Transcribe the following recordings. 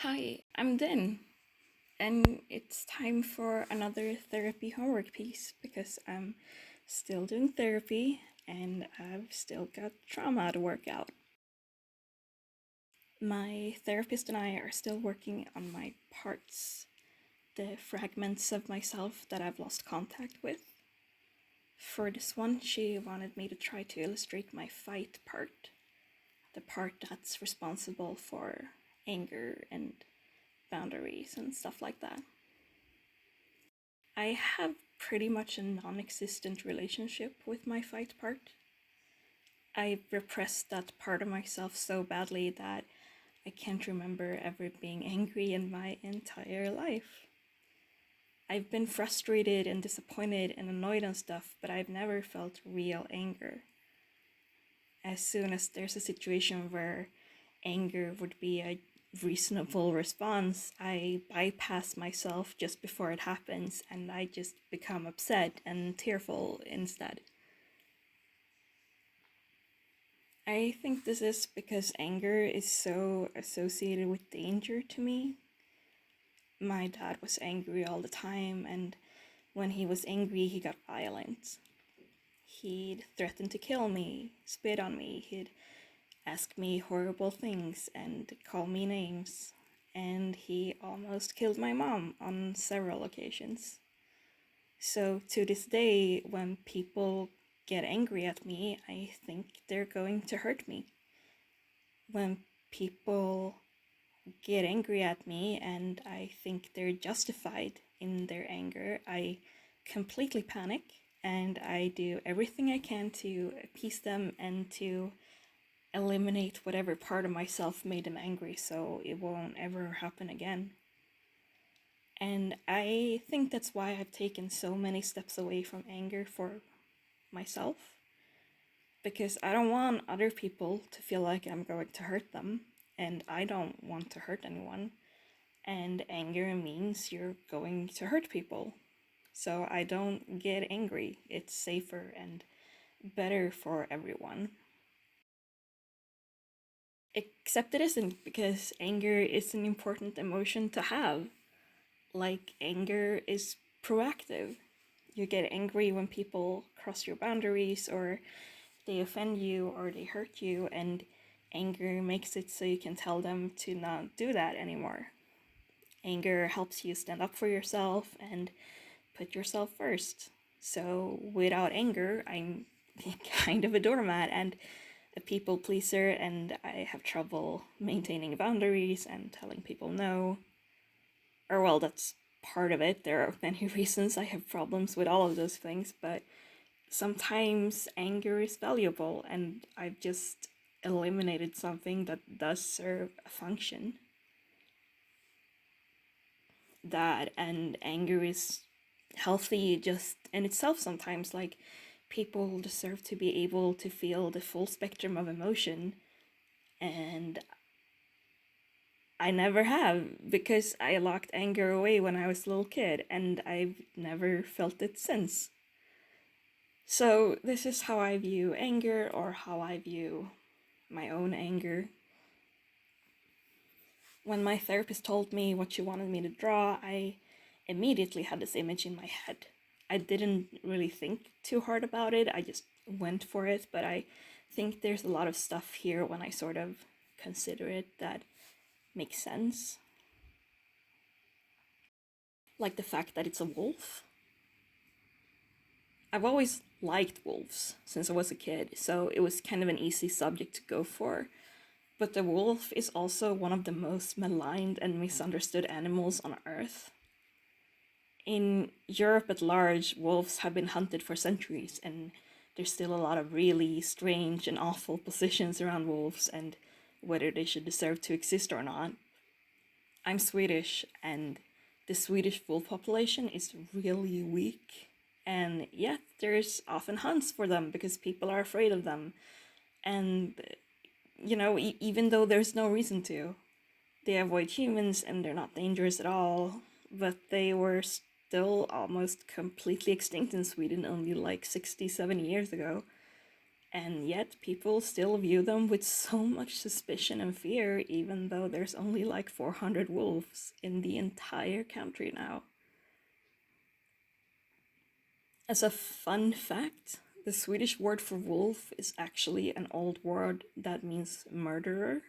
Hi, I'm Din, and it's time for another therapy homework piece because I'm still doing therapy and I've still got trauma to work out. My therapist and I are still working on my parts, the fragments of myself that I've lost contact with. For this one, she wanted me to try to illustrate my fight part, the part that's responsible for anger and boundaries and stuff like that. I have pretty much a non existent relationship with my fight part. I repressed that part of myself so badly that I can't remember ever being angry in my entire life. I've been frustrated and disappointed and annoyed and stuff, but I've never felt real anger. As soon as there's a situation where anger would be a reasonable response, I bypass myself just before it happens and I just become upset and tearful instead. I think this is because anger is so associated with danger to me. My dad was angry all the time, and when he was angry, he got violent. He'd threaten to kill me, spit on me, he'd ask me horrible things and call me names, and he almost killed my mom on several occasions. So to this day, when people get angry at me, I think they're going to hurt me. When people get angry at me and I think they're justified in their anger, I completely panic and I do everything I can to appease them and to eliminate whatever part of myself made them angry so it won't ever happen again. And I think that's why I've taken so many steps away from anger for myself, because I don't want other people to feel like I'm going to hurt them, and I don't want to hurt anyone. And anger means you're going to hurt people. So I don't get angry. It's safer and better for everyone. Except it isn't, because anger is an important emotion to have. Like, anger is proactive. You get angry when people cross your boundaries or they offend you or they hurt you, and anger makes it so you can tell them to not do that anymore. Anger helps you stand up for yourself and put yourself first. So without anger, I'm kind of a doormat and a people pleaser, and I have trouble maintaining boundaries and telling people no. Or, well, that's part of it. There are many reasons I have problems with all of those things, but sometimes anger is valuable, and I've just eliminated something that does serve a function. That and anger is healthy just in itself sometimes. Like, people deserve to be able to feel the full spectrum of emotion, and I never have, because I locked anger away when I was a little kid and I've never felt it since. So this is how I view anger, or how I view my own anger. When my therapist told me what she wanted me to draw, I immediately had this image in my head. I didn't really think too hard about it, I just went for it, but I think there's a lot of stuff here when I sort of consider it that makes sense. Like the fact that it's a wolf. I've always liked wolves since I was a kid, so it was kind of an easy subject to go for. But the wolf is also one of the most maligned and misunderstood animals on Earth. In Europe at large, wolves have been hunted for centuries, and there's still a lot of really strange and awful positions around wolves and whether they should deserve to exist or not. I'm Swedish, and the Swedish wolf population is really weak, and yet there's often hunts for them because people are afraid of them. And, even though there's no reason to, they avoid humans and they're not dangerous at all, but they were still almost completely extinct in Sweden only like 60, 70 years ago. and yet people still view them with so much suspicion and fear, even though there's only like 400 wolves in the entire country now. As a fun fact, the Swedish word for wolf is actually an old word that means murderer.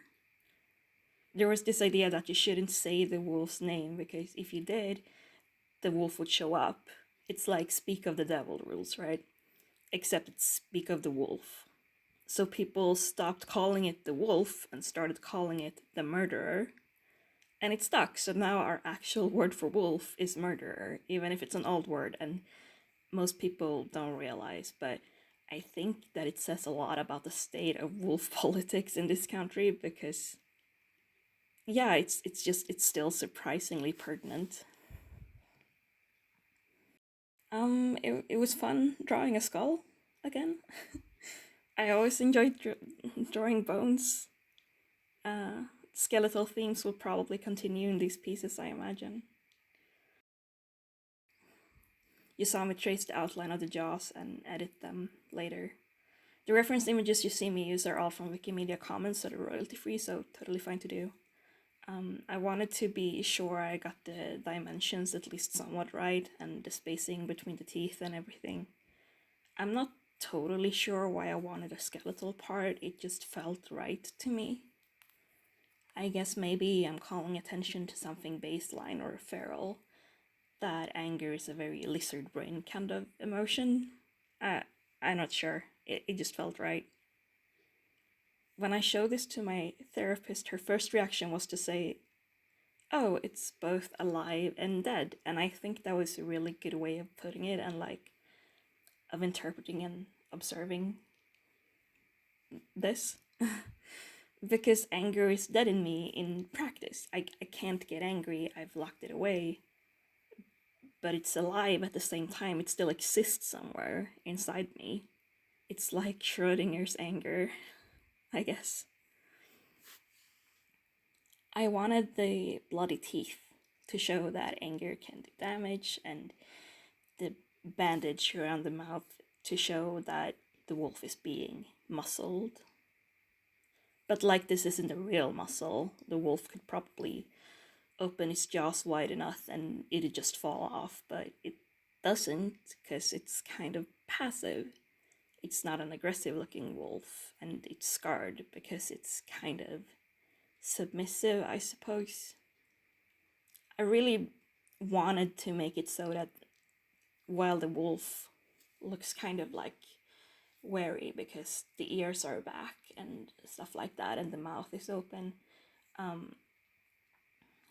There was this idea that you shouldn't say the wolf's name because if you did, the wolf would show up. It's like speak of the devil rules, right? Except it's speak of the wolf. So people stopped calling it the wolf and started calling it the murderer. And it stuck, so now our actual word for wolf is murderer, even if it's an old word and most people don't realize. But I think that it says a lot about the state of wolf politics in this country because, yeah, it's still surprisingly pertinent. It was fun drawing a skull again. I always enjoyed drawing bones. Skeletal themes will probably continue in these pieces, I imagine. You saw me trace the outline of the jaws and edit them later. The reference images you see me use are all from Wikimedia Commons, so they're royalty free, so totally fine to do. I wanted to be sure I got the dimensions at least somewhat right, and the spacing between the teeth and everything. I'm not totally sure why I wanted a skeletal part, it just felt right to me. I guess maybe I'm calling attention to something baseline or feral. That anger is a very lizard brain kind of emotion. I'm not sure. It just felt right. When I showed this to my therapist, her first reaction was to say, "Oh, it's both alive and dead." And I think that was a really good way of putting it and like of interpreting and observing this. Because anger is dead in me in practice. I can't get angry, I've locked it away. But it's alive at the same time, it still exists somewhere inside me. It's like Schrodinger's anger, I guess. I wanted the bloody teeth to show that anger can do damage, and the bandage around the mouth to show that the wolf is being muscled. But like this isn't a real muscle, the wolf could probably open its jaws wide enough and it'd just fall off, but it doesn't because it's kind of passive. It's not an aggressive looking wolf, and it's scarred because it's kind of submissive, I suppose. I really wanted to make it so that while the wolf looks kind of like wary because the ears are back and stuff like that and the mouth is open,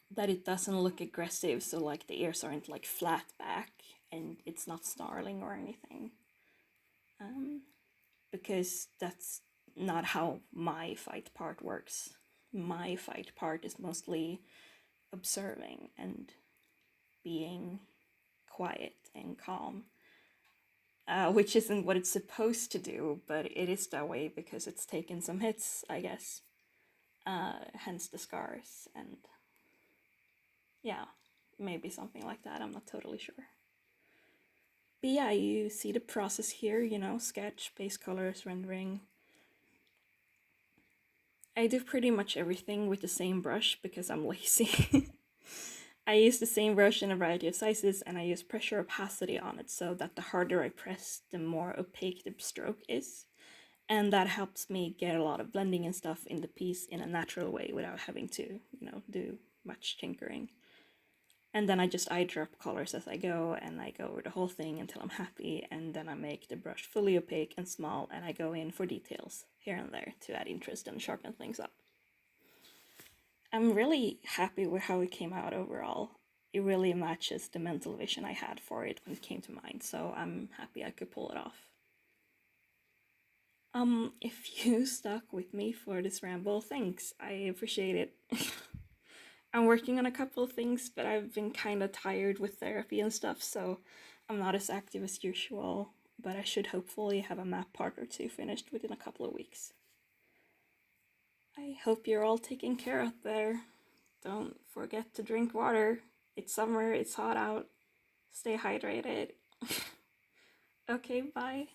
that it doesn't look aggressive, so like the ears aren't like flat back and it's not snarling or anything, because that's not how my fight part works. My fight part is mostly observing and being quiet and calm, which isn't what it's supposed to do, but it is that way because it's taken some hits, I guess. Hence the scars, and yeah, maybe something like that, I'm not totally sure. But yeah, you see the process here, you know, sketch, base colors, rendering. I do pretty much everything with the same brush because I'm lazy. I use the same brush in a variety of sizes, and I use pressure opacity on it so that the harder I press, the more opaque the stroke is. And that helps me get a lot of blending and stuff in the piece in a natural way without having to, you know, do much tinkering. And then I just eye drop colors as I go, and I go over the whole thing until I'm happy, and then I make the brush fully opaque and small, and I go in for details here and there to add interest and sharpen things up. I'm really happy with how it came out overall. It really matches the mental vision I had for it when it came to mind, so I'm happy I could pull it off. If you stuck with me for this ramble, thanks. I appreciate it. I'm working on a couple of things, but I've been kind of tired with therapy and stuff, so I'm not as active as usual, but I should hopefully have a map part or two finished within a couple of weeks. I hope you're all taking care out there. Don't forget to drink water. It's summer, it's hot out. Stay hydrated. Okay, bye.